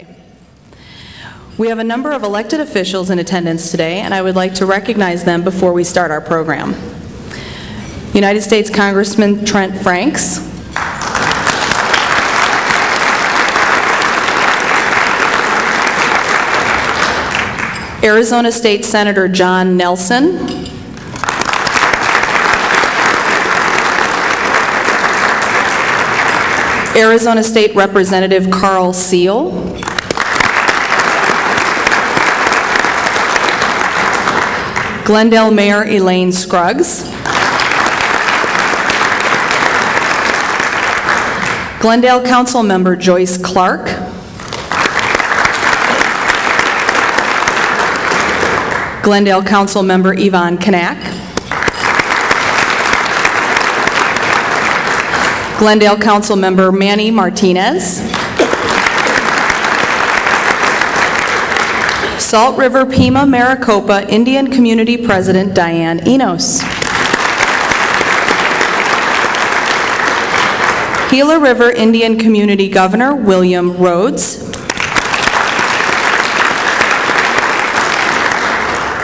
today. We have a number of elected officials in attendance today, and I would like to recognize them before we start our program. United States Congressman Trent Franks, Arizona State Senator John Nelson, Arizona State Representative Carl Seal, Glendale Mayor ELAINE Scruggs, Glendale Council Member Joyce Clark, Glendale Council Member Yvonne Knack, Glendale Council Member Manny Martinez, Salt River Pima Maricopa Indian Community President Diane Enos, Gila River Indian Community Governor William Rhodes,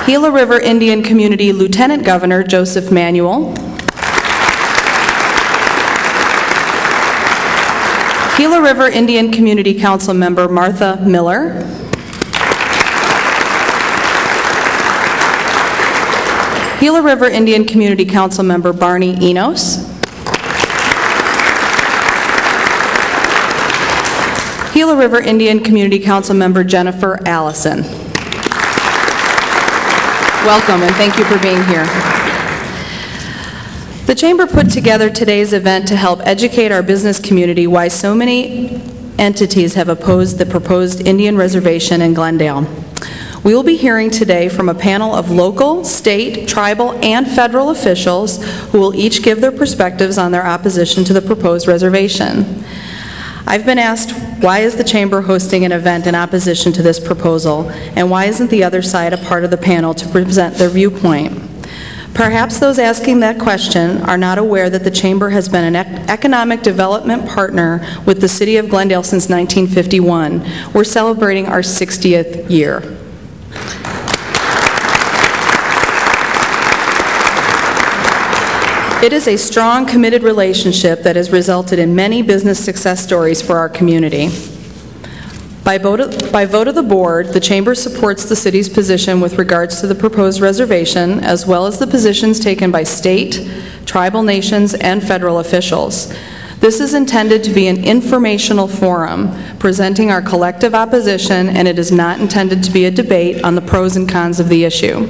Gila River Indian Community Lieutenant Governor Joseph Manuel, Gila River Indian Community Council Member Martha Miller, Gila River Indian Community Council Member Barney Enos, Gila River Indian Community Council Member Jennifer Allison. Welcome and thank you for being here. The Chamber put together today's event to help educate our business community why so many entities have opposed the proposed Indian reservation in Glendale. We will be hearing today from a panel of local, state, tribal, and federal officials who will each give their perspectives on their opposition to the proposed reservation. I've been asked, why is the Chamber hosting an event in opposition to this proposal, and why isn't the other side a part of the panel to present their viewpoint? Perhaps those asking that question are not aware that the Chamber has been an economic development partner with the City of Glendale since 1951. We're celebrating our 60th year. It is a strong, committed relationship that has resulted in many business success stories for our community. By vote of the Board, the Chamber supports the City's position with regards to the proposed reservation, as well as the positions taken by state, tribal nations, and federal officials. This is intended to be an informational forum, presenting our collective opposition, and it is not intended to be a debate on the pros and cons of the issue.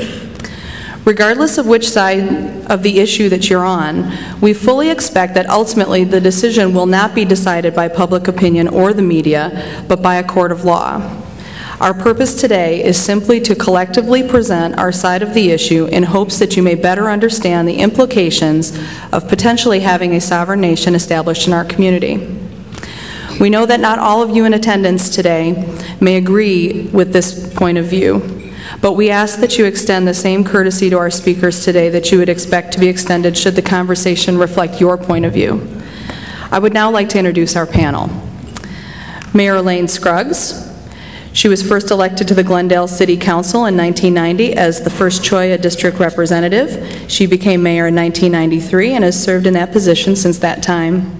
Regardless of which side of the issue that you're on, we fully expect that ultimately the decision will not be decided by public opinion or the media, but by a court of law. Our purpose today is simply to collectively present our side of the issue in hopes that you may better understand the implications of potentially having a sovereign nation established in our community. We know that not all of you in attendance today may agree with this point of view, but we ask that you extend the same courtesy to our speakers today that you would expect to be extended should the conversation reflect your point of view. I would now like to introduce our panel. Mayor ELAINE Scruggs. She was first elected to the Glendale City Council in 1990 as the first Choya District Representative. She became mayor in 1993 and has served in that position since that time.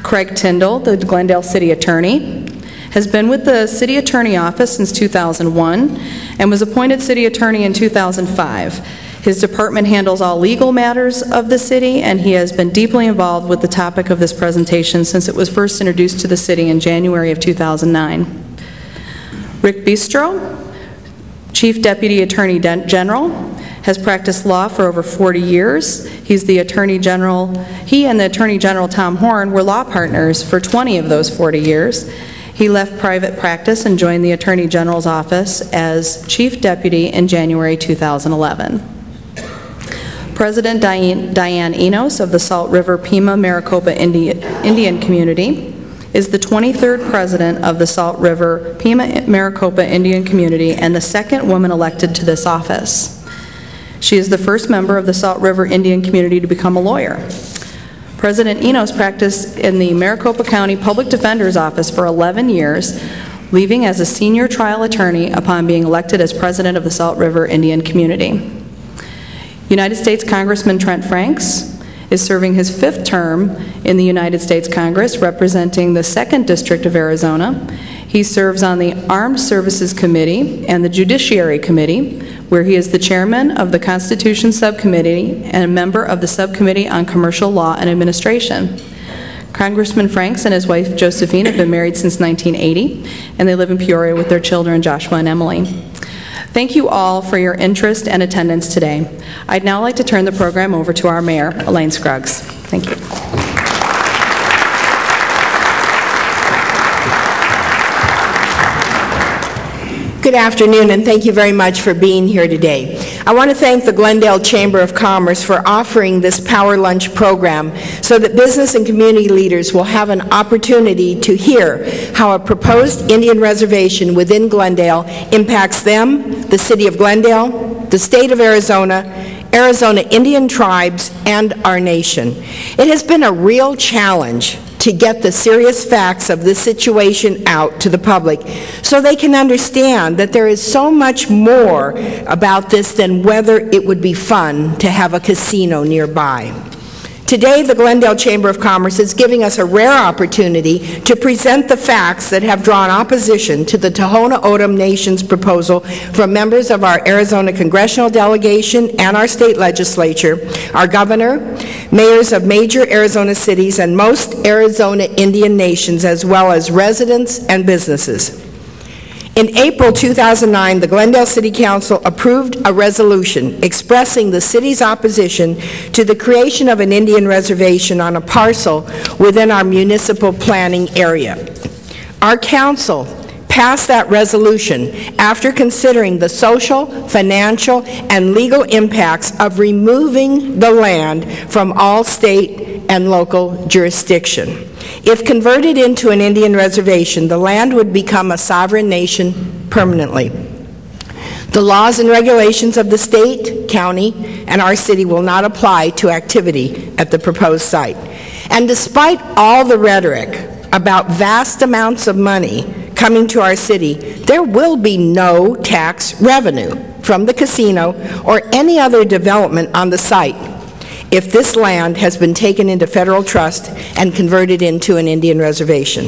Craig Tindall, the Glendale City Attorney, has been with the City Attorney Office since 2001 and was appointed City Attorney in 2005. His department handles all legal matters of the city, and he has been deeply involved with the topic of this presentation since it was first introduced to the city in January of 2009. Rick Bistrow, Chief Deputy Attorney General, has practiced law for over 40 years. He and the Attorney General Tom Horn were law partners for 20 of those 40 years. He left private practice and joined the Attorney General's office as Chief Deputy in January 2011. President Diane Enos of the Salt River Pima Maricopa Indian Community is the 23rd President of the Salt River Pima Maricopa Indian Community and the second woman elected to this office. She is the first member of the Salt River Indian Community to become a lawyer. President Enos practiced in the Maricopa County Public Defender's Office for 11 years, leaving as a senior trial attorney upon being elected as president of the Salt River Indian Community. United States Congressman Trent Franks is serving his 5th term in the United States Congress, representing the 2nd District of Arizona. He serves on the Armed Services Committee and the Judiciary Committee, where he is the chairman of the Constitution Subcommittee and a member of the Subcommittee on Commercial Law and Administration. Congressman Franks and his wife Josephine have been married since 1980, and they live in Peoria with their children Joshua and Emily. Thank you all for your interest and attendance today. I'd now like to turn the program over to our mayor, ELAINE Scruggs. Thank you. Good afternoon, and thank you very much for being here today. I want to thank the Glendale Chamber of Commerce for offering this Power Lunch program so that business and community leaders will have an opportunity to hear how a proposed Indian reservation within Glendale impacts them, the city of Glendale, the state of Arizona, Arizona Indian tribes, and our nation. It has been a real challenge to get the serious facts of this situation out to the public so they can understand that there is so much more about this than whether it would be fun to have a casino nearby. Today, the Glendale Chamber of Commerce is giving us a rare opportunity to present the facts that have drawn opposition to the Tohono O'odham Nation's proposal from members of our Arizona congressional delegation and our state legislature, our governor, mayors of major Arizona cities, and most Arizona Indian nations, as well as residents and businesses. In April 2009, the Glendale City Council approved a resolution expressing the city's opposition to the creation of an Indian reservation on a parcel within our municipal planning area. Our council passed that resolution after considering the social, financial, and legal impacts of removing the land from all state and local jurisdiction. If converted into an Indian reservation, the land would become a sovereign nation permanently. The laws and regulations of the state, county, and our city will not apply to activity at the proposed site. And despite all the rhetoric about vast amounts of money coming to our city, there will be no tax revenue from the casino or any other development on the site if this land has been taken into federal trust and converted into an Indian reservation.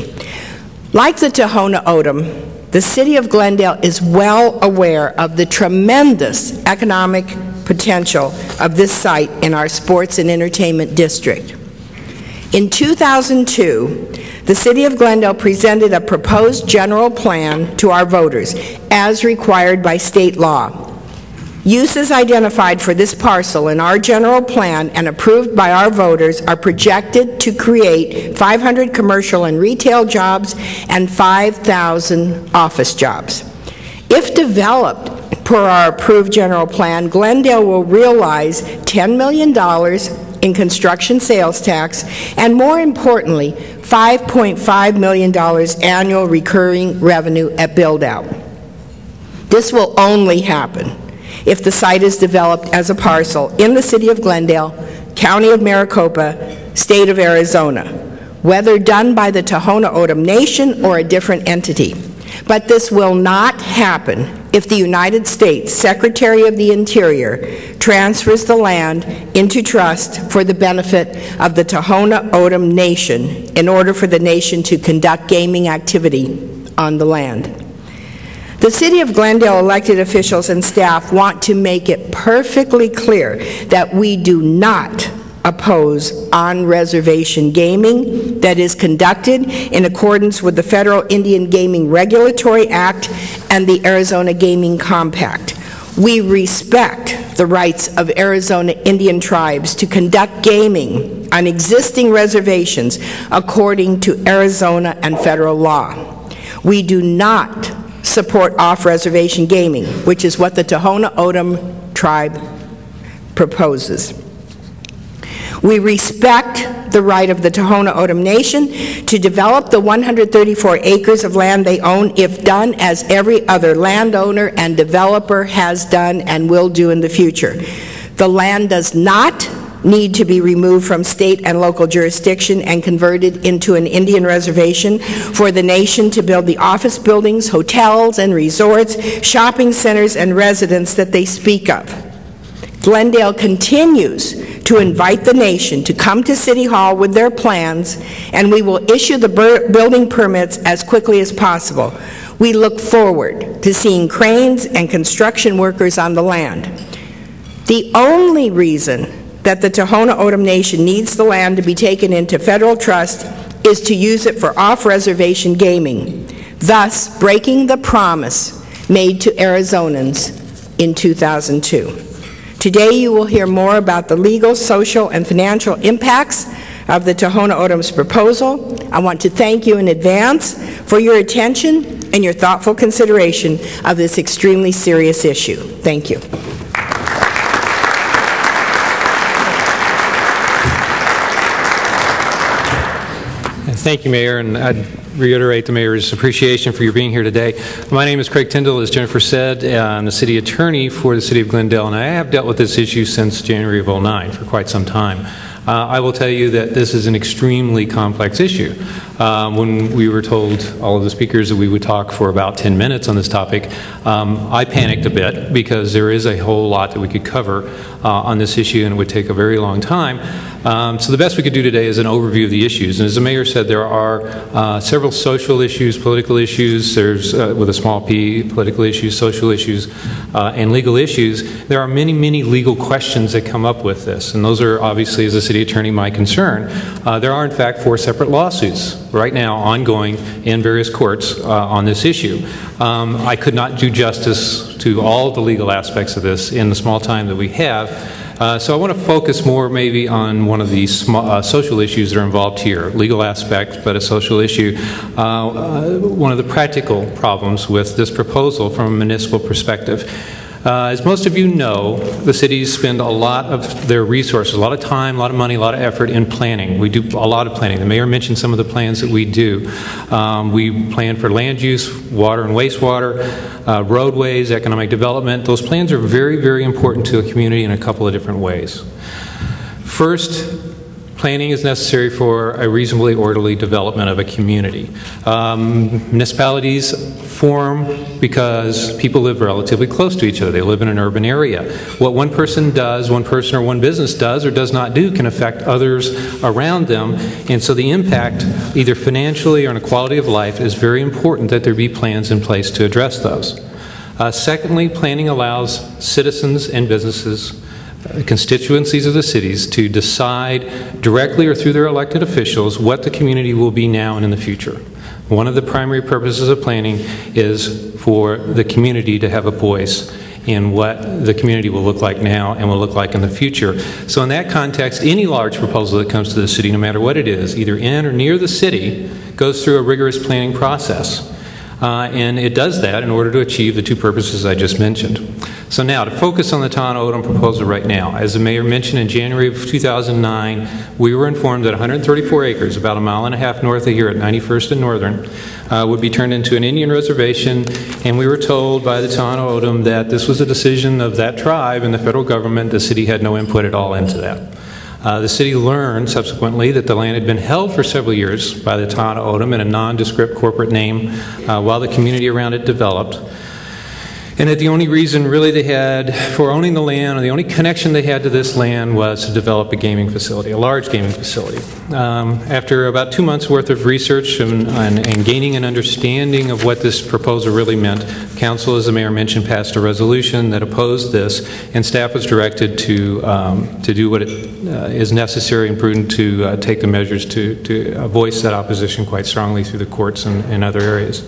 Like the Tohono O'odham, the city of Glendale is well aware of the tremendous economic potential of this site in our sports and entertainment district. In 2002, the City of Glendale presented a proposed general plan to our voters, as required by state law. Uses identified for this parcel in our general plan and approved by our voters are projected to create 500 commercial and retail jobs and 5,000 office jobs. If developed per our approved general plan, Glendale will realize $10 million in construction sales tax, and more importantly, $5.5 million annual recurring revenue at build-out. This will only happen if the site is developed as a parcel in the city of Glendale, county of Maricopa, state of Arizona, whether done by the Tohono O'odham Nation or a different entity. But this will not happen if the United States Secretary of the Interior transfers the land into trust for the benefit of the Tohono O'odham Nation in order for the nation to conduct gaming activity on the land. The City of Glendale elected officials and staff want to make it perfectly clear that we do not oppose on-reservation gaming that is conducted in accordance with the Federal Indian Gaming Regulatory Act and the Arizona Gaming Compact. We respect the rights of Arizona Indian tribes to conduct gaming on existing reservations according to Arizona and federal law. We do not support off-reservation gaming, which is what the Tohono O'odham tribe proposes. We respect the right of the Tohono O'odham Nation to develop the 134 acres of land they own if done as every other landowner and developer has done and will do in the future. The land does not need to be removed from state and local jurisdiction and converted into an Indian reservation for the nation to build the office buildings, hotels and resorts, shopping centers and residents that they speak of. Glendale continues to invite the nation to come to City Hall with their plans, and we will issue the building permits as quickly as possible. We look forward to seeing cranes and construction workers on the land. The only reason that the Tohono O'odham Nation needs the land to be taken into federal trust is to use it for off-reservation gaming, thus breaking the promise made to Arizonans in 2002. Today you will hear more about the legal, social, and financial impacts of the Tohono O'odham's proposal. I want to thank you in advance for your attention and your thoughtful consideration of this extremely serious issue. Thank you. Thank you, Mayor, and I'd reiterate the Mayor's appreciation for your being here today. My name is Craig Tindall. As Jennifer said, I'm the City Attorney for the City of Glendale, and I have dealt with this issue since January of '09 for quite some time. I will tell you that this is an extremely complex issue. When we were told, all of the speakers, that we would talk for about 10 minutes on this topic, I panicked a bit because there is a whole lot that we could cover on this issue, and it would take a very long time. So the best we could do today is an overview of the issues. And as the Mayor said, there are several social issues, political issues, there's, with a small p, political issues, social issues, and legal issues. There are many, many legal questions that come up with this, and those are obviously, as a City Attorney, my concern. There are, in fact, 4 separate lawsuits right now ongoing in various courts on this issue. I could not do justice to all the legal aspects of this in the small time that we have. So I want to focus more maybe on one of these social issues that are involved here, legal aspect, but a social issue. One of the practical problems with this proposal from a municipal perspective. As most of you know, the cities spend a lot of their resources, a lot of time, a lot of money, a lot of effort in planning. We do a lot of planning. The Mayor mentioned some of the plans that we do. We plan for land use, water and wastewater, roadways, economic development. Those plans are very, very important to a community in a couple of different ways. First, planning is necessary for a reasonably orderly development of a community. Municipalities form because people live relatively close to each other. They live in an urban area. What one person does, one person or one business does or does not do can affect others around them. And so the impact, either financially or in a quality of life, is very important that there be plans in place to address those. Secondly, planning allows citizens and businesses, constituencies of the cities, to decide directly or through their elected officials what the community will be now and in the future. One of the primary purposes of planning is for the community to have a voice in what the community will look like now and will look like in the future. So in that context, any large proposal that comes to the city, no matter what it is, either in or near the city, goes through a rigorous planning process. And it does that in order to achieve the 2 purposes I just mentioned. So now, to focus on the Tohono O'odham proposal right now, as the Mayor mentioned, in January of 2009, we were informed that 134 acres, about 1.5 miles north of here at 91st and Northern, would be turned into an Indian reservation, and we were told by the Tohono O'odham that this was a decision of that tribe and the federal government. The city had no input at all into that. The city learned subsequently that the land had been held for several years by the Tohono O'odham in a nondescript corporate name while the community around it developed. And that the only reason really they had for owning the land, or the only connection they had to this land, was to develop a gaming facility, a large gaming facility. After about 2 months worth of research and gaining an understanding of what this proposal really meant, Council, as the Mayor mentioned, passed a resolution that opposed this, and staff was directed to do what is necessary and prudent to take the measures to voice that opposition quite strongly through the courts and other areas.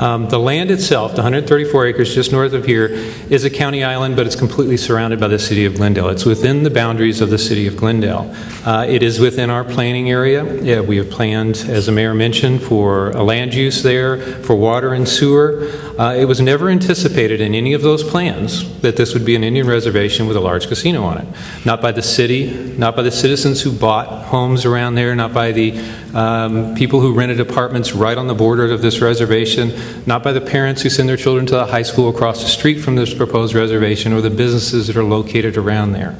The land itself, the 134 acres just north of here, is a county island, but it's completely surrounded by the city of Glendale. It's within the boundaries of the city of Glendale. It is within our planning area. Yeah, we have planned, as the Mayor mentioned, for a land use there, for water and sewer. It was never anticipated in any of those plans that this would be an Indian reservation with a large casino on it. Not by the city, not by the citizens who bought homes around there, not by the people who rented apartments right on the border of this reservation, not by the parents who send their children to the high school across the street from this proposed reservation, or the businesses that are located around there.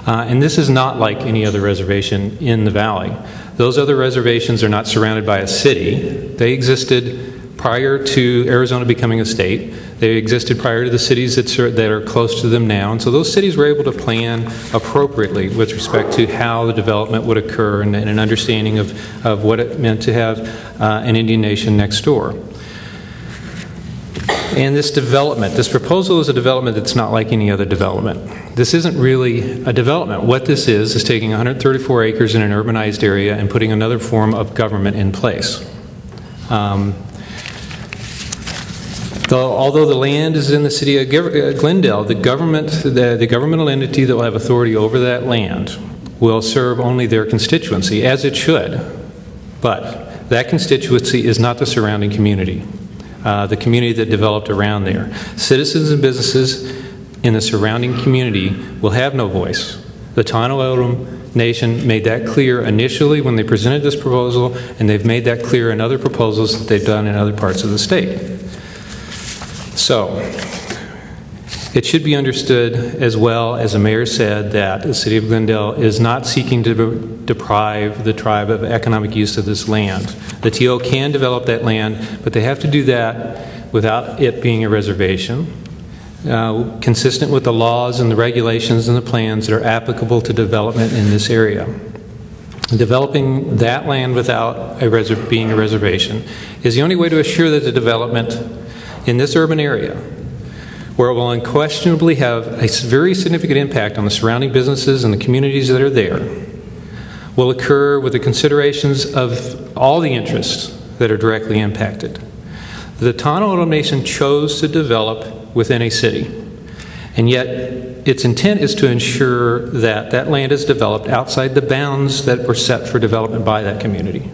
And this is not like any other reservation in the valley. Those other reservations are not surrounded by a city. They existed prior to Arizona becoming a state. They existed prior to the cities that are close to them now. And so those cities were able to plan appropriately with respect to how the development would occur and an understanding of what it meant to have an Indian nation next door. And this development, this proposal is a development that's not like any other development. This isn't really a development. What this is taking 134 acres in an urbanized area and putting another form of government in place. Although the land is in the city of Glendale, the governmental entity that will have authority over that land will serve only their constituency, as it should. But that constituency is not the surrounding community. The community that developed around there. Citizens and businesses in the surrounding community will have no voice. The Tindall Nation made that clear initially when they presented this proposal, and they've made that clear in other proposals that they've done in other parts of the state. So, it should be understood as well, as the mayor said, that the city of Glendale is not seeking to deprive the tribe of economic use of this land. The TO can develop that land, but they have to do that without it being a reservation, consistent with the laws and the regulations and the plans that are applicable to development in this area. Developing that land without being a reservation is the only way to assure that the development in this urban area, where it will unquestionably have a very significant impact on the surrounding businesses and the communities that are there, will occur with the considerations of all the interests that are directly impacted. The Tindall Nation chose to develop within a city, and yet its intent is to ensure that that land is developed outside the bounds that were set for development by that community.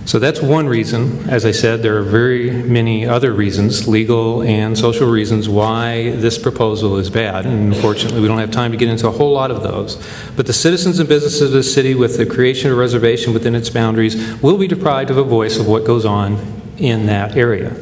So that's one reason. As I said, there are very many other reasons, legal and social reasons, why this proposal is bad. And unfortunately, we don't have time to get into a whole lot of those. But the citizens and businesses of the city, with the creation of a reservation within its boundaries, will be deprived of a voice of what goes on in that area.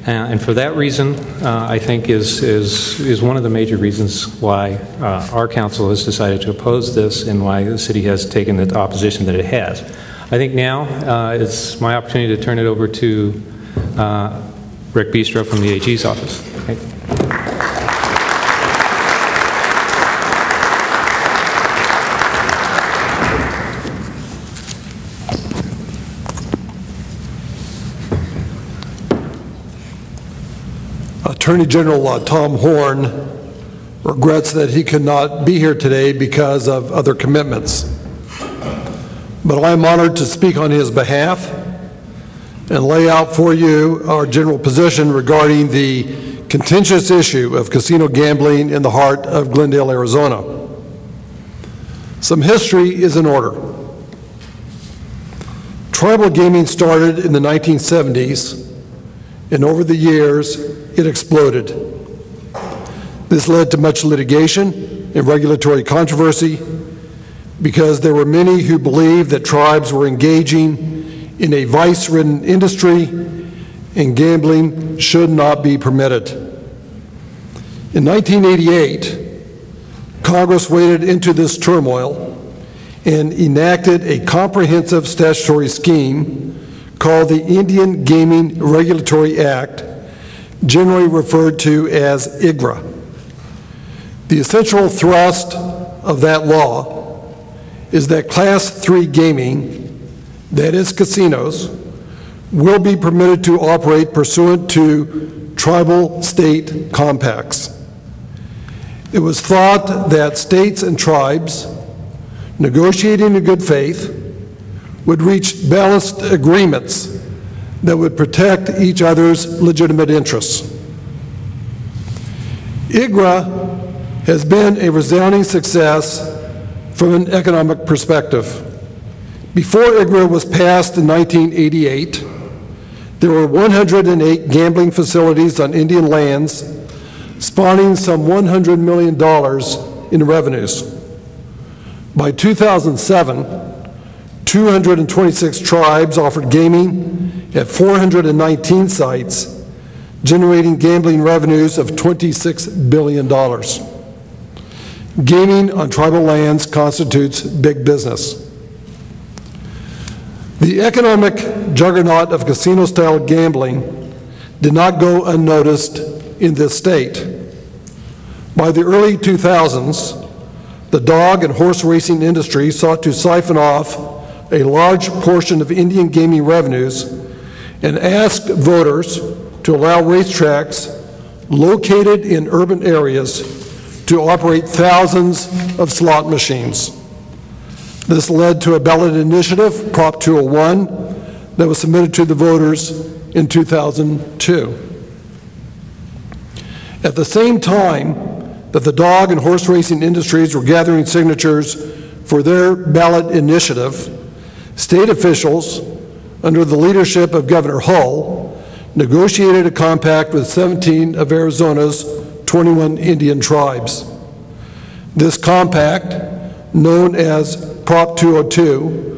And for that reason, I think is one of the major reasons why our council has decided to oppose this and why the city has taken the opposition that it has. I think now it's my opportunity to turn it over to Rick Bistrow from the AG's office. Okay. Attorney General Tom Horn regrets that he could not be here today because of other commitments. But I am honored to speak on his behalf and lay out for you our general position regarding the contentious issue of casino gambling in the heart of Glendale, Arizona. Some history is in order. Tribal gaming started in the 1970s, and over the years, it exploded. This led to much litigation and regulatory controversy, because there were many who believed that tribes were engaging in a vice-ridden industry and gambling should not be permitted. In 1988, Congress waded into this turmoil and enacted a comprehensive statutory scheme called the Indian Gaming Regulatory Act, generally referred to as IGRA. The essential thrust of that law is that Class 3 gaming, that is casinos, will be permitted to operate pursuant to tribal state compacts. It was thought that states and tribes, negotiating in good faith, would reach balanced agreements that would protect each other's legitimate interests. IGRA has been a resounding success from an economic perspective. Before IGRA was passed in 1988, there were 108 gambling facilities on Indian lands, spawning some $100 million in revenues. By 2007, 226 tribes offered gaming at 419 sites, generating gambling revenues of $26 billion. Gaming on tribal lands constitutes big business. The economic juggernaut of casino-style gambling did not go unnoticed in this state. By the early 2000s, the dog and horse racing industry sought to siphon off a large portion of Indian gaming revenues and asked voters to allow racetracks located in urban areas to operate thousands of slot machines. This led to a ballot initiative, Prop 201, that was submitted to the voters in 2002. At the same time that the dog and horse racing industries were gathering signatures for their ballot initiative, state officials, under the leadership of Governor Hull, negotiated a compact with 17 of Arizona's 21 Indian tribes. This compact, known as Prop 202,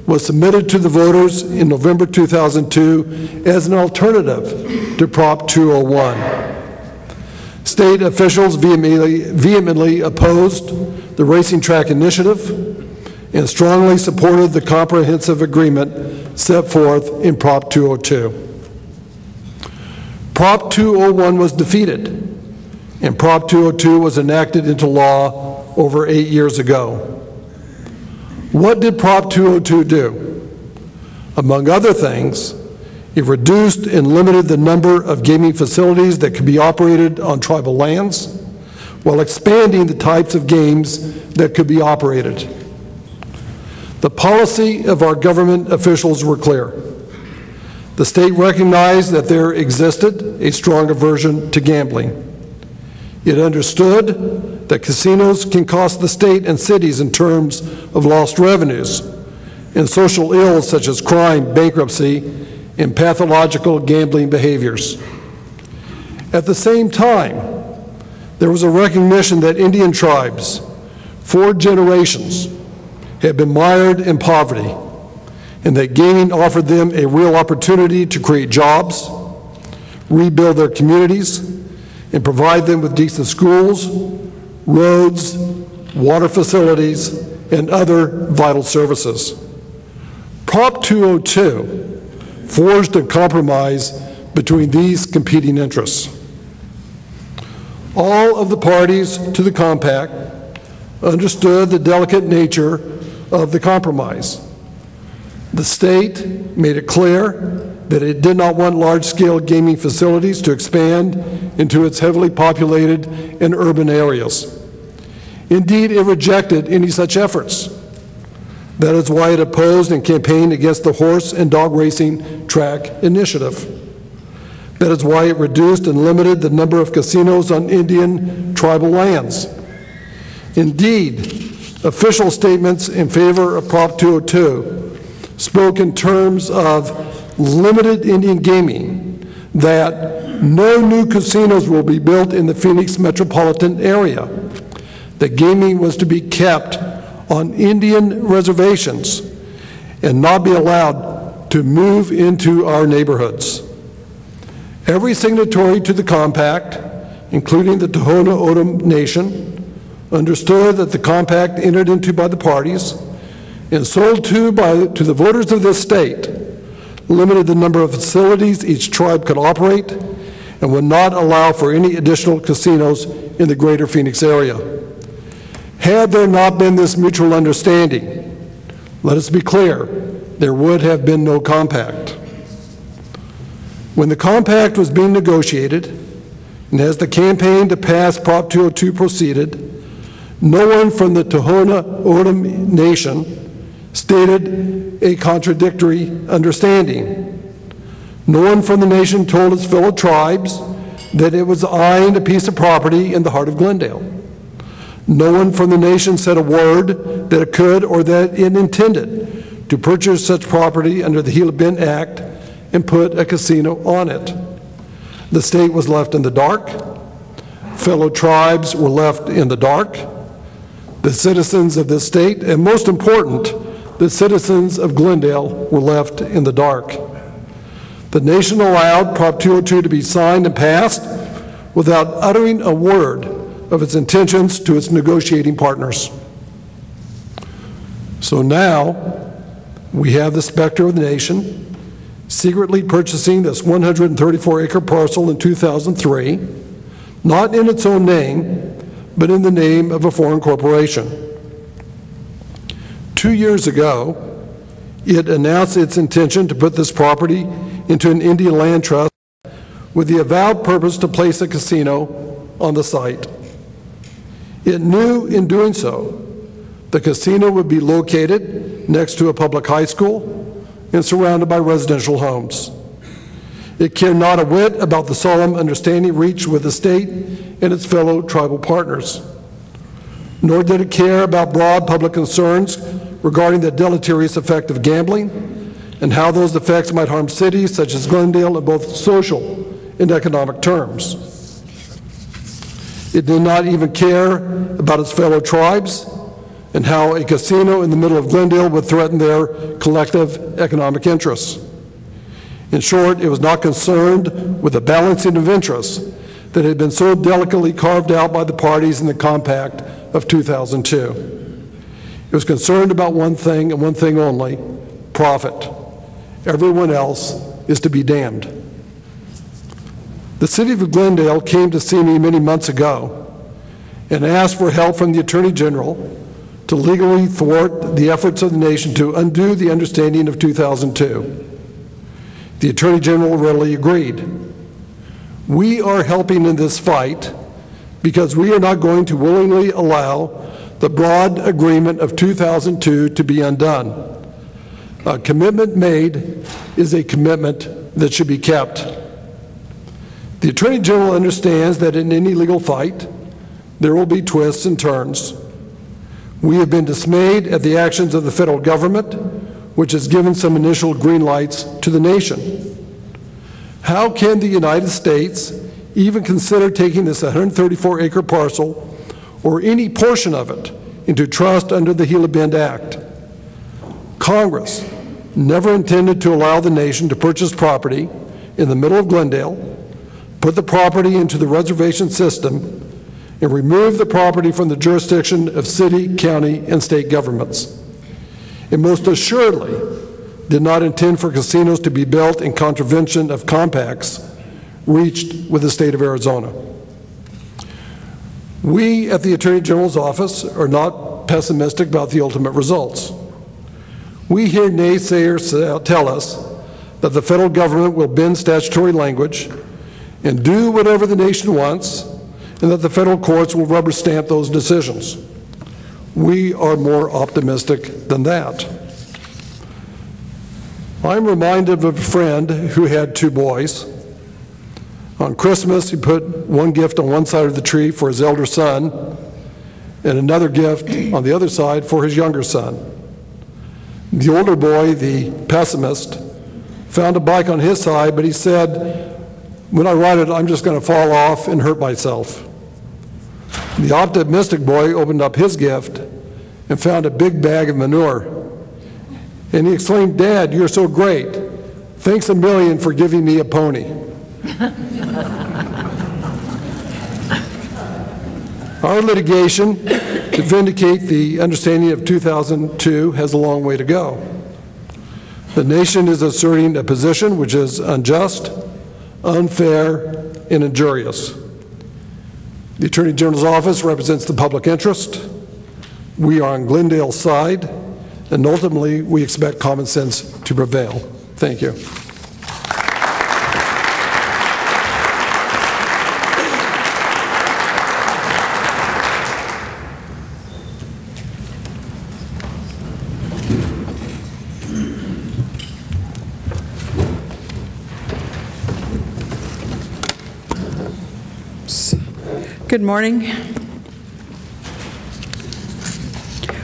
was submitted to the voters in November 2002 as an alternative to Prop 201. State officials vehemently opposed the racing track initiative and strongly supported the comprehensive agreement set forth in Prop 202. Prop 201 was defeated, and Prop 202 was enacted into law over 8 years ago. What did Prop 202 do? Among other things, it reduced and limited the number of gaming facilities that could be operated on tribal lands, while expanding the types of games that could be operated. The policy of our government officials were clear. The state recognized that there existed a strong aversion to gambling. It understood that casinos can cost the state and cities in terms of lost revenues and social ills such as crime, bankruptcy, and pathological gambling behaviors. At the same time, there was a recognition that Indian tribes, for generations, had been mired in poverty, and that gaming offered them a real opportunity to create jobs, rebuild their communities, and provide them with decent schools, roads, water facilities, and other vital services. Prop 202 forged a compromise between these competing interests. All of the parties to the compact understood the delicate nature of the compromise. The state made it clear that it did not want large-scale gaming facilities to expand into its heavily populated and urban areas. Indeed, it rejected any such efforts. That is why it opposed and campaigned against the horse and dog racing track initiative. That is why it reduced and limited the number of casinos on Indian tribal lands. Indeed, official statements in favor of Prop 202 spoke in terms of limited Indian gaming, that no new casinos will be built in the Phoenix metropolitan area, that gaming was to be kept on Indian reservations and not be allowed to move into our neighborhoods. Every signatory to the compact, including the Tohono O'odham Nation, understood that the compact entered into by the parties and sold to the voters of this state limited the number of facilities each tribe could operate and would not allow for any additional casinos in the greater Phoenix area. Had there not been this mutual understanding, let us be clear, there would have been no compact. When the compact was being negotiated, and as the campaign to pass Prop 202 proceeded, no one from the Tohono O'odham Nation stated a contradictory understanding. No one from the nation told its fellow tribes that it was eyeing a piece of property in the heart of Glendale. No one from the nation said a word that it could or that it intended to purchase such property under the Gila Bend Act and put a casino on it. The state was left in the dark. Fellow tribes were left in the dark. The citizens of this state, and most important, the citizens of Glendale, were left in the dark. The nation allowed Prop 202 to be signed and passed without uttering a word of its intentions to its negotiating partners. So now we have the specter of the nation secretly purchasing this 134-acre parcel in 2003, not in its own name, but in the name of a foreign corporation. 2 years ago, it announced its intention to put this property into an Indian land trust with the avowed purpose to place a casino on the site. It knew in doing so the casino would be located next to a public high school and surrounded by residential homes. It cared not a whit about the solemn understanding reached with the state and its fellow tribal partners. Nor did it care about broad public concerns regarding the deleterious effect of gambling and how those effects might harm cities such as Glendale in both social and economic terms. It did not even care about its fellow tribes and how a casino in the middle of Glendale would threaten their collective economic interests. In short, it was not concerned with the balancing of interests that had been so delicately carved out by the parties in the compact of 2002. It was concerned about one thing and one thing only: profit. Everyone else is to be damned. The city of Glendale came to see me many months ago and asked for help from the Attorney General to legally thwart the efforts of the nation to undo the understanding of 2002. The Attorney General readily agreed. We are helping in this fight because we are not going to willingly allow the broad agreement of 2002 to be undone. A commitment made is a commitment that should be kept. The Attorney General understands that in any legal fight, there will be twists and turns. We have been dismayed at the actions of the federal government, which has given some initial green lights to the nation. How can the United States even consider taking this 134-acre parcel or any portion of it into trust under the Gila Bend Act? Congress never intended to allow the nation to purchase property in the middle of Glendale, put the property into the reservation system, and remove the property from the jurisdiction of city, county, and state governments. It most assuredly did not intend for casinos to be built in contravention of compacts reached with the state of Arizona. We at the Attorney General's office are not pessimistic about the ultimate results. We hear naysayers tell us that the federal government will bend statutory language and do whatever the nation wants, and that the federal courts will rubber stamp those decisions. We are more optimistic than that. I'm reminded of a friend who had 2 boys. On Christmas, he put one gift on one side of the tree for his elder son and another gift on the other side for his younger son. The older boy, the pessimist, found a bike on his side, but he said, "When I ride it, I'm just going to fall off and hurt myself." The optimistic boy opened up his gift and found a big bag of manure. And he exclaimed, "Dad, you're so great. Thanks a million for giving me a pony." Our litigation to vindicate the understanding of 2002 has a long way to go. The nation is asserting a position which is unjust, unfair, and injurious. The Attorney General's office represents the public interest. We are on Glendale's side, and ultimately we expect common sense to prevail. Thank you. Good morning.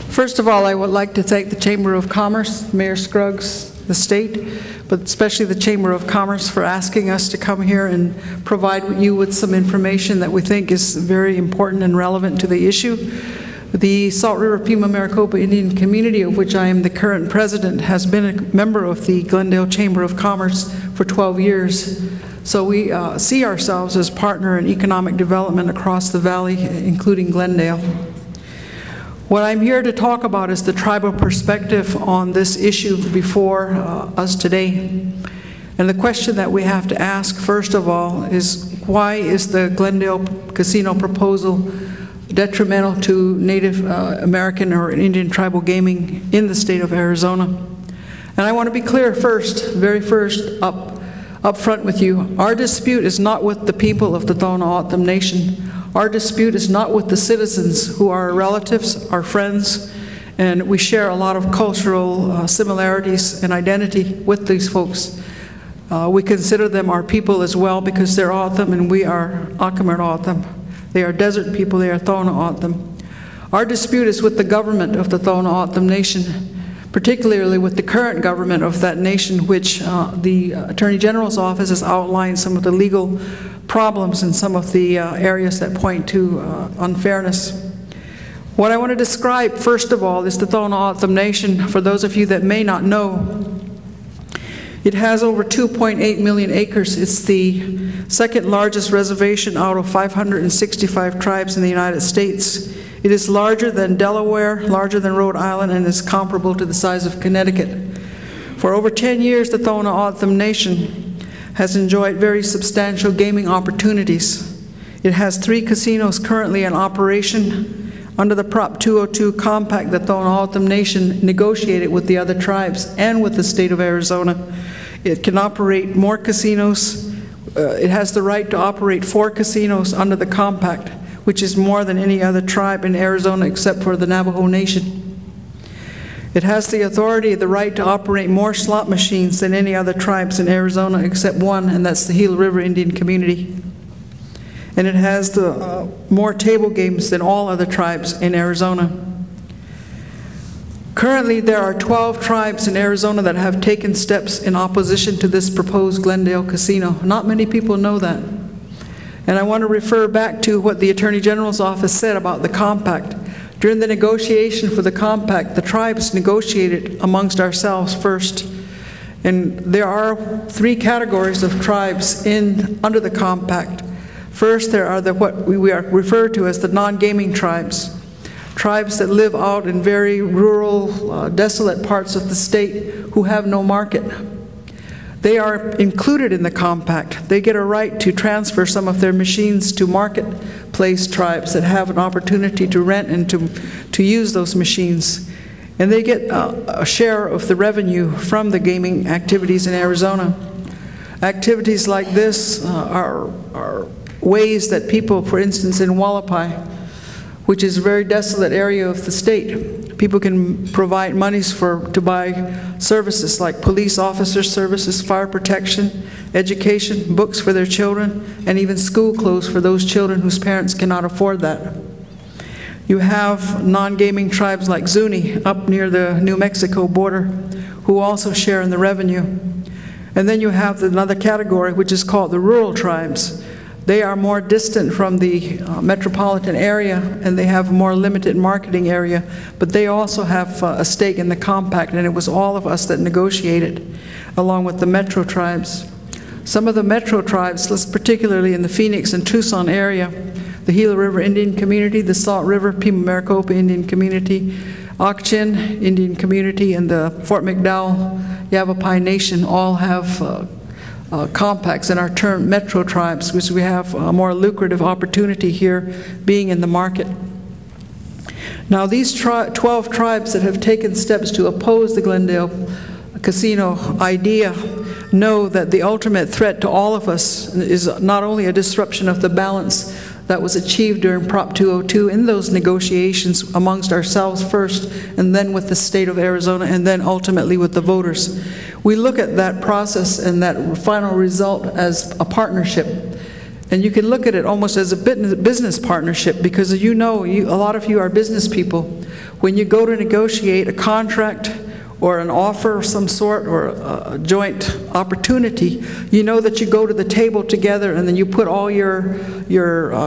First of all, I would like to thank the Chamber of Commerce, Mayor Scruggs, the state, but especially the Chamber of Commerce for asking us to come here and provide you with some information that we think is very important and relevant to the issue. The Salt River Pima Maricopa Indian Community, of which I am the current president, has been a member of the Glendale Chamber of Commerce for 12 years. So we see ourselves as partner in economic development across the valley, including Glendale. What I'm here to talk about is the tribal perspective on this issue before us today. And the question that we have to ask, first of all, is why is the Glendale casino proposal detrimental to Native American or Indian tribal gaming in the state of Arizona? And I want to be clear first, very first, up front with you. Our dispute is not with the people of the Tohono O'odham Nation. Our dispute is not with the citizens who are our relatives, our friends, and we share a lot of cultural similarities and identity with these folks. We consider them our people as well because they're O'odham and we are Akamar O'odham. They are desert people, they are Tohono O'odham. Our dispute is with the government of the Tohono O'odham Nation, particularly with the current government of that nation, which the Attorney General's office has outlined some of the legal problems in some of the areas that point to unfairness. What I want to describe, first of all, is the Tohono O'odham Nation. For those of you that may not know, it has over 2.8 million acres. It's the second largest reservation out of 565 tribes in the United States. It is larger than Delaware, larger than Rhode Island, and is comparable to the size of Connecticut. For over 10 years, the Tohono O'odham Nation has enjoyed very substantial gaming opportunities. It has 3 casinos currently in operation. Under the Prop 202 compact, the Tohono O'odham Nation negotiated with the other tribes and with the state of Arizona. It can operate more casinos. It has the right to operate 4 casinos under the compact, which is more than any other tribe in Arizona except for the Navajo Nation. It has the authority, the right to operate more slot machines than any other tribes in Arizona except one, and that's the Gila River Indian Community. And it has the more table games than all other tribes in Arizona. Currently, there are 12 tribes in Arizona that have taken steps in opposition to this proposed Glendale casino. Not many people know that. And I want to refer back to what the Attorney General's office said about the compact. During the negotiation for the compact, the tribes negotiated amongst ourselves first. And there are 3 categories of tribes under the compact. First, there are what we are referred to as the non-gaming tribes. Tribes that live out in very rural, desolate parts of the state who have no market. They are included in the compact. They get a right to transfer some of their machines to marketplace tribes that have an opportunity to rent and to use those machines. And they get a share of the revenue from the gaming activities in Arizona. Activities like this are ways that people, for instance, in Wallapai, which is a very desolate area of the state, people can provide monies to buy services like police officer services, fire protection, education, books for their children, and even school clothes for those children whose parents cannot afford that. You have non-gaming tribes like Zuni up near the New Mexico border who also share in the revenue. And then you have another category which is called the rural tribes. They are more distant from the metropolitan area, and they have a more limited marketing area, but they also have a stake in the compact, and it was all of us that negotiated, along with the metro tribes. Some of the metro tribes, particularly in the Phoenix and Tucson area, the Gila River Indian Community, the Salt River, Pima, Maricopa Indian Community, Ak-Chin Indian Community, and the Fort McDowell Yavapai Nation all have compacts and are termed metro tribes, which we have a more lucrative opportunity here being in the market. Now these 12 tribes that have taken steps to oppose the Glendale casino idea know that the ultimate threat to all of us is not only a disruption of the balance that was achieved during Prop 202 in those negotiations amongst ourselves first, and then with the state of Arizona, and then ultimately with the voters. We look at that process and that final result as a partnership. And you can look at it almost as a business partnership, because you know, a lot of you are business people. When you go to negotiate a contract or an offer of some sort or a joint opportunity, you know that you go to the table together and then you put all your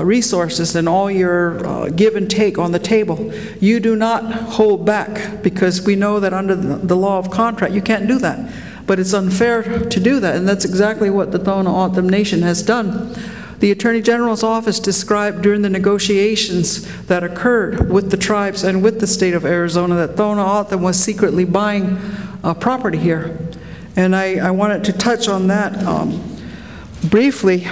resources and all your give and take on the table. You do not hold back, because we know that under the law of contract you can't do that. but it's unfair to do that, and that's exactly what the Tohono O'odham Nation has done. The Attorney General's office described during the negotiations that occurred with the tribes and with the state of Arizona that Tohono O'odham was secretly buying property here. And I wanted to touch on that briefly.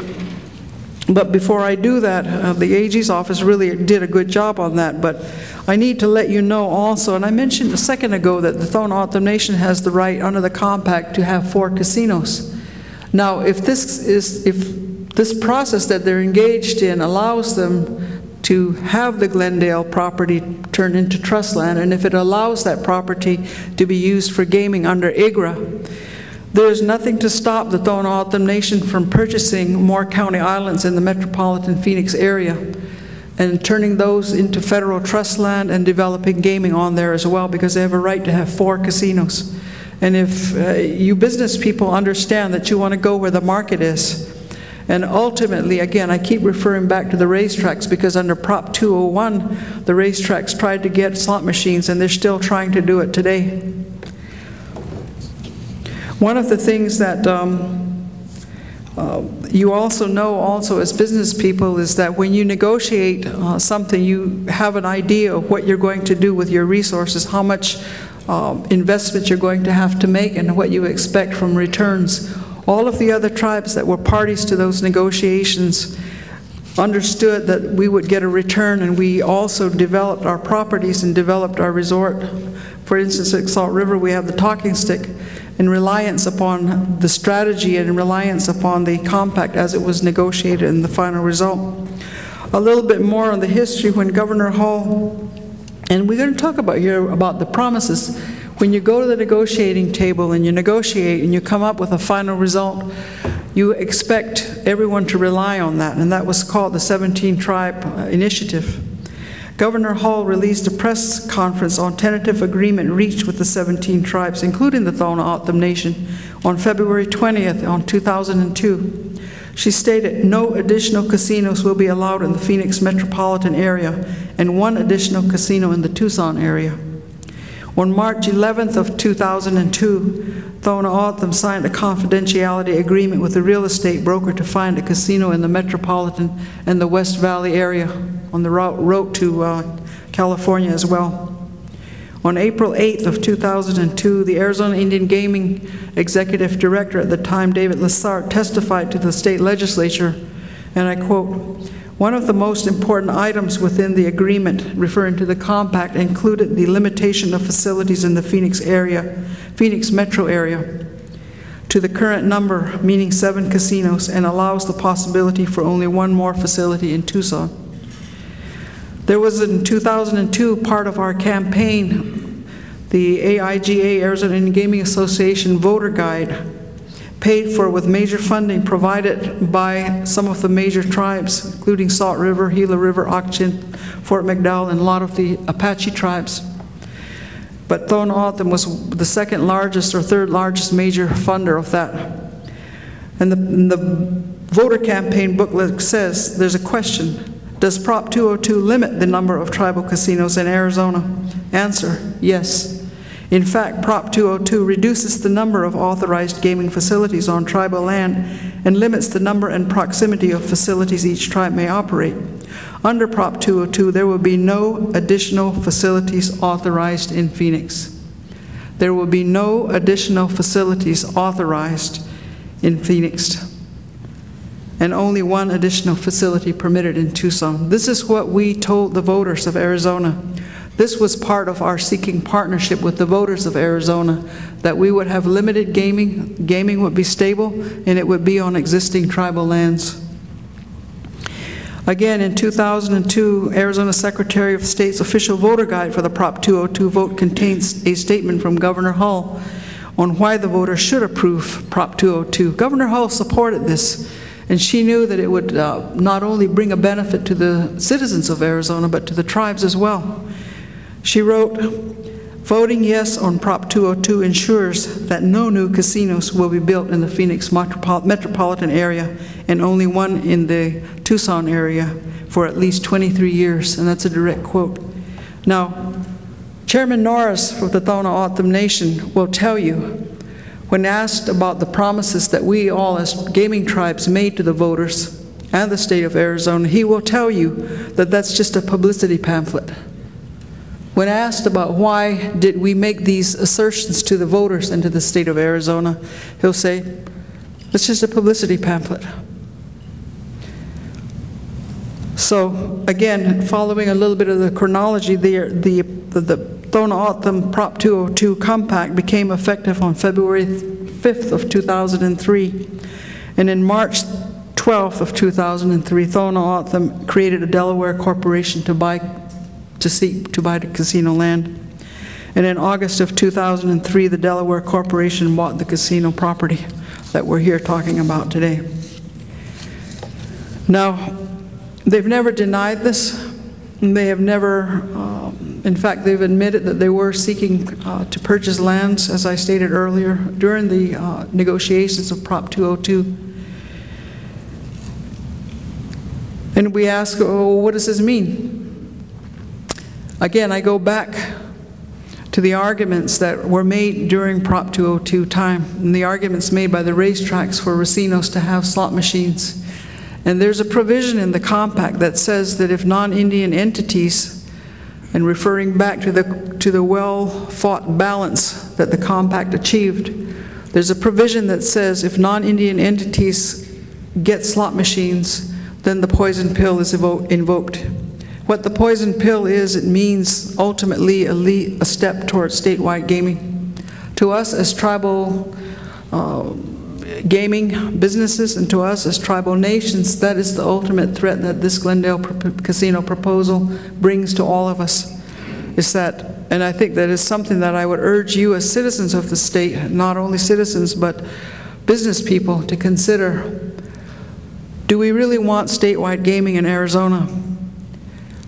But before I do that, the AG's office really did a good job on that. But I need to let you know also, and I mentioned a second ago that the Tohono O'odham Nation has the right under the compact to have 4 casinos. Now, if this process that they're engaged in allows them to have the Glendale property turned into trust land, and if it allows that property to be used for gaming under IGRA, there's nothing to stop the Tohono O'odham Nation from purchasing more county islands in the metropolitan Phoenix area and turning those into federal trust land and developing gaming on there as well, because they have a right to have 4 casinos. And if you business people understand that you want to go where the market is, and ultimately, again, I keep referring back to the racetracks, because under Prop 201, the racetracks tried to get slot machines, and they're still trying to do it today. One of the things that you also know as business people is that when you negotiate something, you have an idea of what you're going to do with your resources, how much investment you're going to have to make, and what you expect from returns. All of the other tribes that were parties to those negotiations understood that we would get a return, and we also developed our properties and developed our resort. For instance, at Salt River, we have the Talking Stick, in reliance upon the strategy and in reliance upon the compact as it was negotiated in the final result. A little bit more on the history when Governor Hall, and we're going to talk about here about the promises. When you go to the negotiating table and you negotiate and you come up with a final result, you expect everyone to rely on that, and that was called the 17-Tribe Initiative. Governor Hall released a press conference on tentative agreement reached with the 17 tribes, including the Tohono O'odham Nation, on February 20th, 2002. She stated no additional casinos will be allowed in the Phoenix metropolitan area and 1 additional casino in the Tucson area. On March 11th of 2002, Tohono O'odham signed a confidentiality agreement with a real estate broker to find a casino in the metropolitan and the West Valley area on the route to California as well. On April 8th of 2002, the Arizona Indian Gaming Executive Director at the time, David Lessard, testified to the state legislature, and I quote, "One of the most important items within the agreement, referring to the compact, included the limitation of facilities in the Phoenix metro area, to the current number, meaning 7 casinos, and allows the possibility for only 1 more facility in Tucson." There was in 2002 part of our campaign, the AIGA, Arizona Indian Gaming Association voter guide, paid for with major funding provided by some of the major tribes, including Salt River, Gila River, Auction, Fort McDowell, and a lot of the Apache tribes. But Tohono O'odham was the 2nd largest or 3rd largest major funder of that. And the voter campaign booklet says, there's a question, does Prop 202 limit the number of tribal casinos in Arizona? Answer, yes. In fact, Prop 202 reduces the number of authorized gaming facilities on tribal land and limits the number and proximity of facilities each tribe may operate. Under Prop 202, there will be no additional facilities authorized in Phoenix. There will be no additional facilities authorized in Phoenix, and only 1 additional facility permitted in Tucson. This is what we told the voters of Arizona. This was part of our seeking partnership with the voters of Arizona, that we would have limited gaming would be stable, and it would be on existing tribal lands. Again, in 2002, Arizona Secretary of State's official voter guide for the Prop 202 vote contains a statement from Governor Hall on why the voters should approve Prop 202. Governor Hall supported this, and she knew that it would not only bring a benefit to the citizens of Arizona, but to the tribes as well. She wrote, voting yes on Prop 202 ensures that no new casinos will be built in the Phoenix metropolitan area and only 1 in the Tucson area for at least 23 years, and that's a direct quote. Now, Chairman Norris of the Tohono O'odham Nation will tell you, When asked about the promises that we all as gaming tribes made to the voters and the state of Arizona, he will tell you that that's just a publicity pamphlet. When asked about why did we make these assertions to the voters and to the state of Arizona, he'll say, it's just a publicity pamphlet. So again, following a little bit of the chronology, the Tona-O'odham Prop 202 Compact became effective on February 5th of 2003. And in March 12th of 2003, Tona-O'odham created a Delaware corporation to seek to buy the casino land. And in August of 2003, the Delaware corporation bought the casino property that we're here talking about today. Now, they've never denied this. They have never, in fact, they've admitted that they were seeking to purchase lands, as I stated earlier, during the negotiations of Prop 202. And we ask, oh, what does this mean? Again, I go back to the arguments that were made during Prop 202 time, and the arguments made by the racetracks for racinos to have slot machines. And there's a provision in the compact that says that if non-Indian entities, and referring back to the well-fought balance that the compact achieved, there's a provision that says if non-Indian entities get slot machines, then the poison pill is invoked. What the poison pill is, it means ultimately a step towards statewide gaming. To us as tribal gaming businesses, and to us as tribal nations, that is the ultimate threat that this Glendale casino proposal brings to all of us. Is that, and I think that is something that I would urge you as citizens of the state, not only citizens but business people, to consider. Do we really want statewide gaming in Arizona?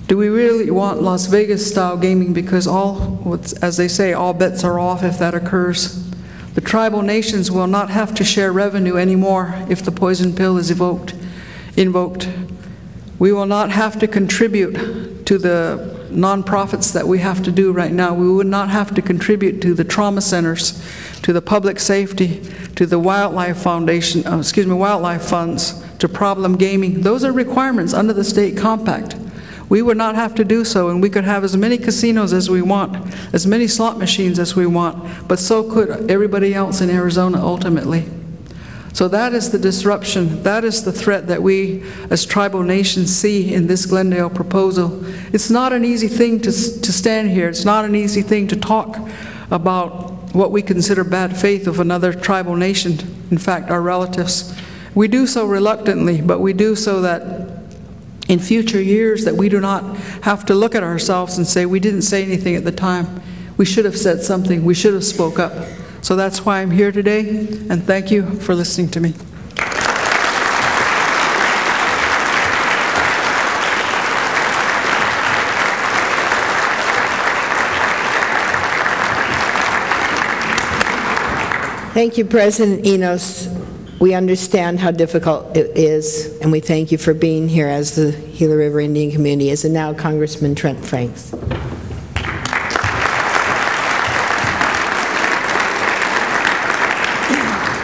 Do we really want Las Vegas-style gaming? Because as they say, all bets are off if that occurs. The tribal nations will not have to share revenue anymore if the poison pill is invoked. We will not have to contribute to the nonprofits that we have to do right now. We would not have to contribute to the trauma centers, to the public safety, to the wildlife foundation, wildlife funds, to problem gaming. Those are requirements under the state compact. We would not have to do so, and we could have as many casinos as we want, as many slot machines as we want, but so could everybody else in Arizona ultimately. So that is the disruption, that is the threat that we as tribal nations see in this Glendale proposal. It's not an easy thing to stand here. It's not an easy thing to talk about what we consider bad faith of another tribal nation, in fact, our relatives. We do so reluctantly, but we do so that in future years that we do not have to look at ourselves and say, we didn't say anything at the time. We should have said something. We should have spoke up. So that's why I'm here today, and thank you for listening to me. Thank you, President Enos. We understand how difficult it is, and we thank you for being here as the Gila River Indian community is. And now, Congressman Trent Franks.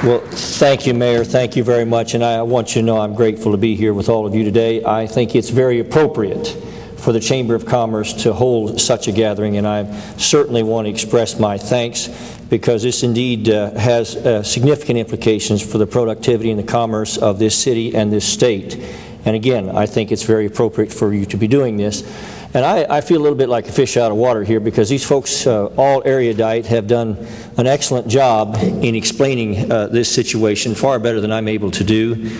Well, thank you, Mayor. Thank you very much. And I want you to know I'm grateful to be here with all of you today. I think it's very appropriate for the Chamber of Commerce to hold such a gathering, and I certainly want to express my thanks because this indeed has significant implications for the productivity and the commerce of this city and this state. And again, I think it's very appropriate for you to be doing this. And I feel a little bit like a fish out of water here because these folks, all erudite, have done an excellent job in explaining this situation far better than I'm able to do.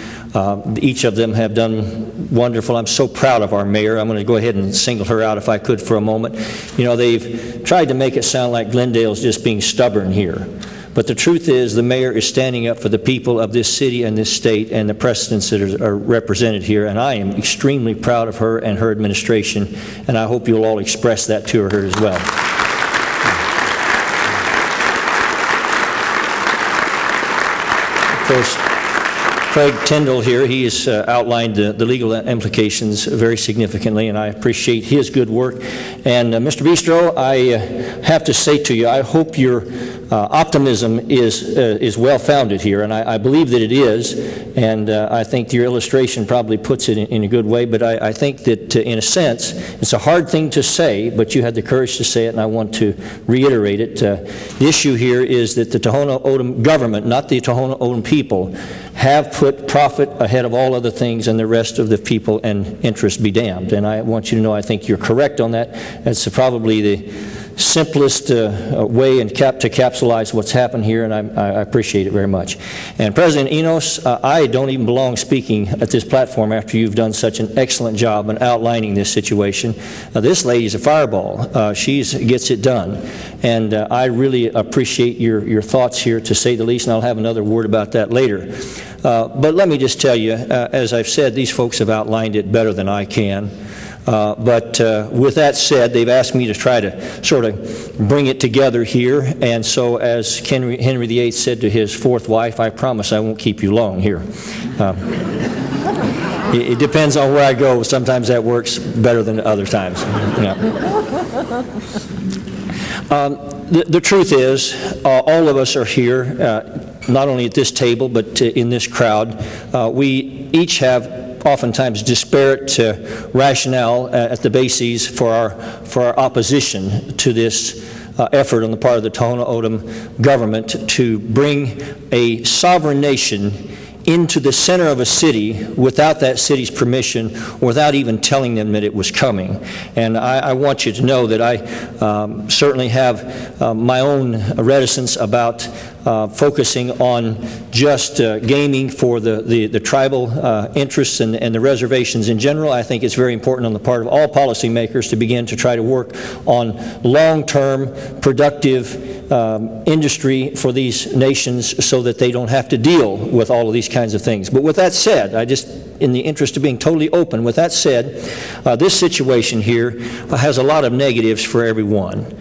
Each of them have done wonderful. I'm so proud of our mayor. I'm going to go ahead and single her out if I could for a moment. You know, they've tried to make it sound like Glendale's just being stubborn here. But the truth is the mayor is standing up for the people of this city and this state and the precedents that are represented here. And I am extremely proud of her and her administration. And I hope you'll all express that to her as well. Of course, Craig Tindall here, he has outlined the legal implications very significantly, and I appreciate his good work. And Mr. Bistrow, I have to say to you, I hope your optimism is well-founded here, and I believe that it is, and I think your illustration probably puts it in a good way, but I think that in a sense, it's a hard thing to say, but you had the courage to say it, and I want to reiterate it. The issue here is that the Tohono O'odham government, not the Tohono O'odham people, have put profit ahead of all other things, and the rest of the people and interests be damned. And I want you to know I think you're correct on that. That's probably the simplest way to capsulize what's happened here, and I appreciate it very much. And President Enos, I don't even belong speaking at this platform after you've done such an excellent job in outlining this situation. This lady's a fireball. She gets it done. And I really appreciate your thoughts here, to say the least, and I'll have another word about that later. But let me just tell you, as I've said, these folks have outlined it better than I can. But with that said, they've asked me to try to sort of bring it together here. And so, as Henry VIII said to his fourth wife, I promise I won't keep you long here. It depends on where I go. Sometimes that works better than other times. Yeah. The truth is, all of us are here, not only at this table, but in this crowd. We each have oftentimes disparate rationale at the bases for our opposition to this effort on the part of the Tohono O'odham government to bring a sovereign nation into the center of a city without that city's permission, without even telling them that it was coming. And I want you to know that I certainly have my own reticence about focusing on just gaming for the tribal interests and the reservations in general. I think it's very important on the part of all policymakers to begin to try to work on long-term, productive industry for these nations so that they don't have to deal with all of these kinds of things. But with that said, in the interest of being totally open, with that said, this situation here has a lot of negatives for everyone.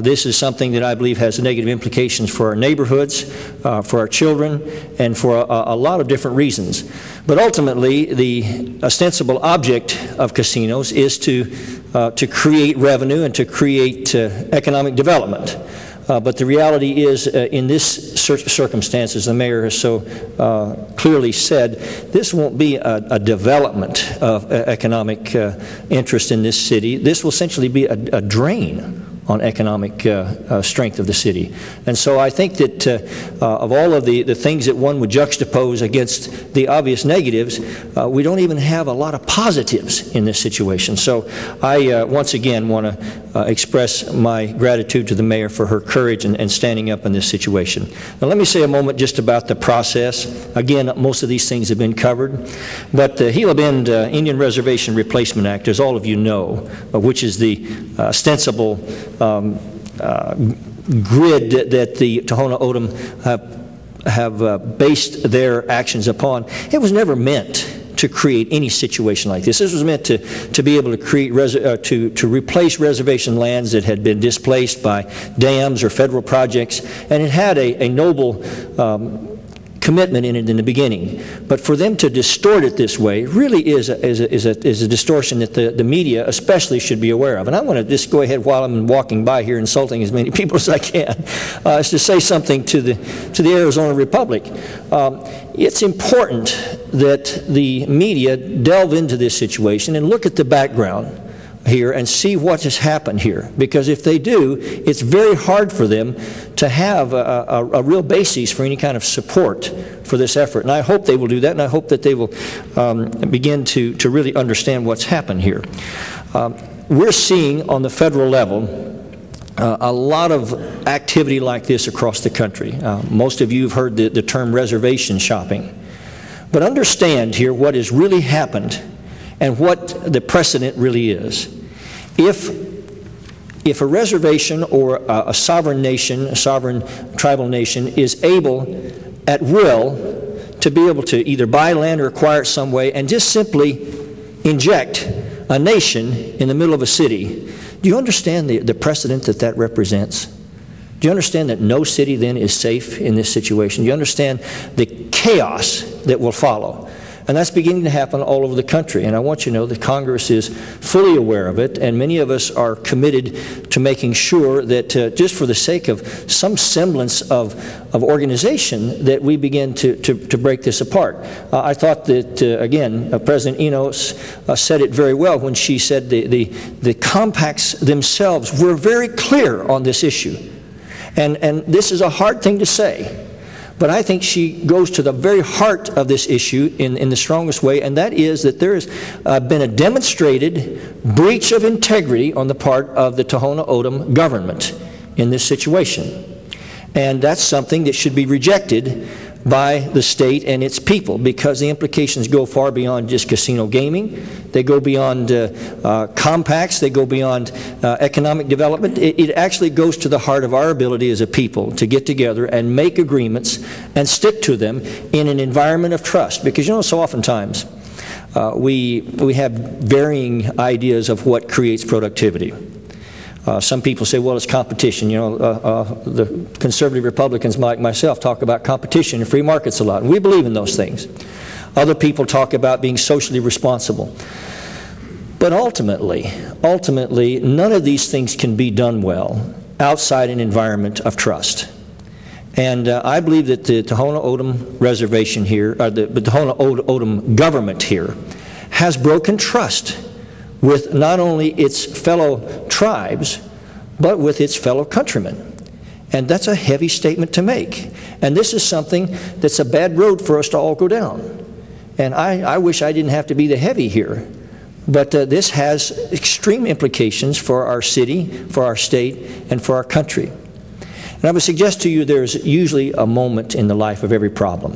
This is something that I believe has negative implications for our neighborhoods, for our children, and for a lot of different reasons. But ultimately, the ostensible object of casinos is to create revenue and to create economic development. But the reality is, in this circumstances, the mayor has so clearly said, this won't be a development of economic interest in this city. This will essentially be a drain on economic strength of the city. And so I think that of all of the things that one would juxtapose against the obvious negatives, we don't even have a lot of positives in this situation. So I once again want to express my gratitude to the mayor for her courage and standing up in this situation. Now let me say a moment just about the process. Again, most of these things have been covered, but the Gila Bend Indian Reservation Replacement Act, as all of you know, which is the ostensible grid that the Tohono O'odham have based their actions upon, it was never meant to create any situation like this. This was meant to be able to create to replace reservation lands that had been displaced by dams or federal projects, and it had a noble commitment in it in the beginning. But for them to distort it this way really is a distortion that the media especially should be aware of. And I want to just go ahead while I'm walking by here insulting as many people as I can, is to say something to the Arizona Republic. It's important that the media delve into this situation and look at the background here and see what has happened here, because if they do, it's very hard for them to have a real basis for any kind of support for this effort. And I hope they will do that, and I hope that they will begin to really understand what's happened here. We're seeing on the federal level a lot of activity like this across the country. Most of you have heard the term reservation shopping. But understand here what has really happened and what the precedent really is. If a reservation or a sovereign nation, a sovereign tribal nation, is able at will to be able to either buy land or acquire it some way and just simply inject a nation in the middle of a city, do you understand the precedent that represents? Do you understand that no city then is safe in this situation? Do you understand the chaos that will follow? And that's beginning to happen all over the country. And I want you to know that Congress is fully aware of it, and many of us are committed to making sure that just for the sake of some semblance of organization, that we begin to break this apart. I thought that, again, President Enos said it very well when she said the compacts themselves were very clear on this issue. And this is a hard thing to say. But I think she goes to the very heart of this issue in the strongest way, and that is that there has been a demonstrated breach of integrity on the part of the Tohono O'odham government in this situation. And that's something that should be rejected by the state and its people, because the implications go far beyond just casino gaming. They go beyond compacts. They go beyond economic development. It actually goes to the heart of our ability as a people to get together and make agreements and stick to them in an environment of trust. Because, you know, so oftentimes we have varying ideas of what creates productivity. Some people say, well, it's competition. You know, the conservative Republicans like myself talk about competition and free markets a lot, and we believe in those things. Other people talk about being socially responsible. But ultimately, none of these things can be done well outside an environment of trust. And I believe that the Tohono O'odham Reservation here, or the Tohono O'odham government here, has broken trust with not only its fellow tribes, but with its fellow countrymen. And that's a heavy statement to make. And this is something that's a bad road for us to all go down. And I wish I didn't have to be the heavy here. But this has extreme implications for our city, for our state, and for our country. And I would suggest to you there's usually a moment in the life of every problem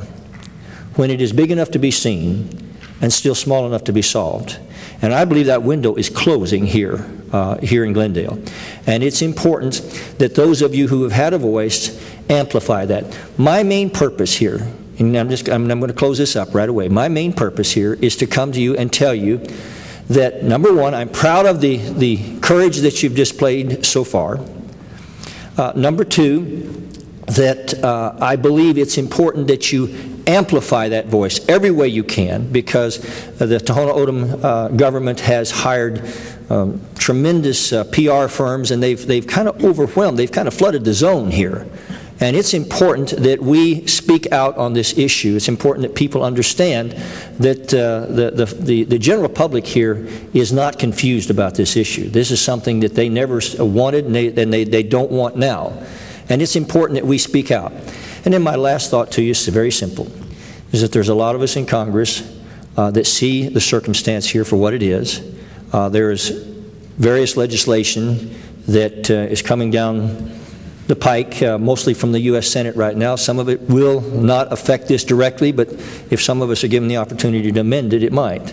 when it is big enough to be seen and still small enough to be solved. And I believe that window is closing here in Glendale. And it's important that those of you who have had a voice amplify that. My main purpose here, and I'm going to close this up right away. My main purpose here is to come to you and tell you that, number one, I'm proud of the courage that you've displayed so far. Number two, that I believe it's important that you amplify that voice every way you can, because the Tohono O'odham government has hired tremendous PR firms, and they've kind of overwhelmed, they've kind of flooded the zone here. And it's important that we speak out on this issue. It's important that people understand that the general public here is not confused about this issue. This is something that they never wanted, and they don't want now. And it's important that we speak out. And then my last thought to you is very simple, is that there's a lot of us in Congress that see the circumstance here for what it is. There's various legislation that is coming down the pike, mostly from the U.S. Senate right now. Some of it will not affect this directly, but if some of us are given the opportunity to amend it, it might.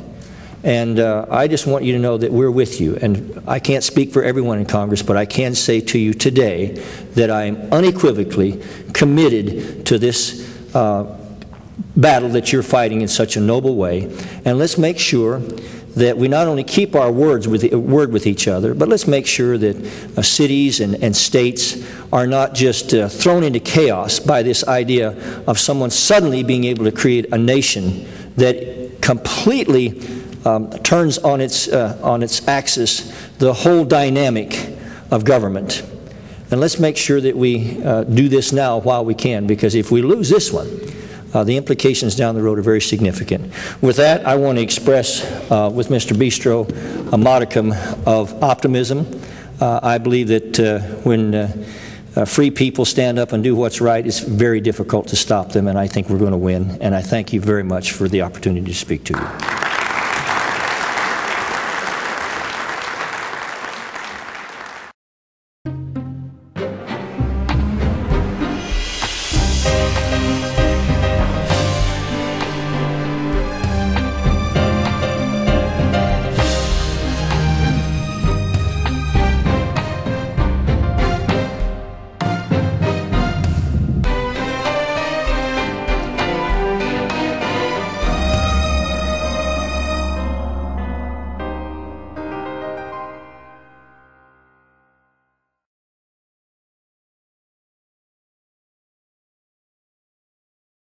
And I just want you to know that we're with you. And I can't speak for everyone in Congress, but I can say to you today that I am unequivocally committed to this battle that you're fighting in such a noble way. And let's make sure that we not only keep our word with each other, but let's make sure that cities and states are not just thrown into chaos by this idea of someone suddenly being able to create a nation that completely turns on its axis the whole dynamic of government. And let's make sure that we do this now while we can, because if we lose this one, the implications down the road are very significant. With that, I want to express with Mr. Bistrow a modicum of optimism. I believe that when free people stand up and do what's right, it's very difficult to stop them, and I think we're going to win. And I thank you very much for the opportunity to speak to you.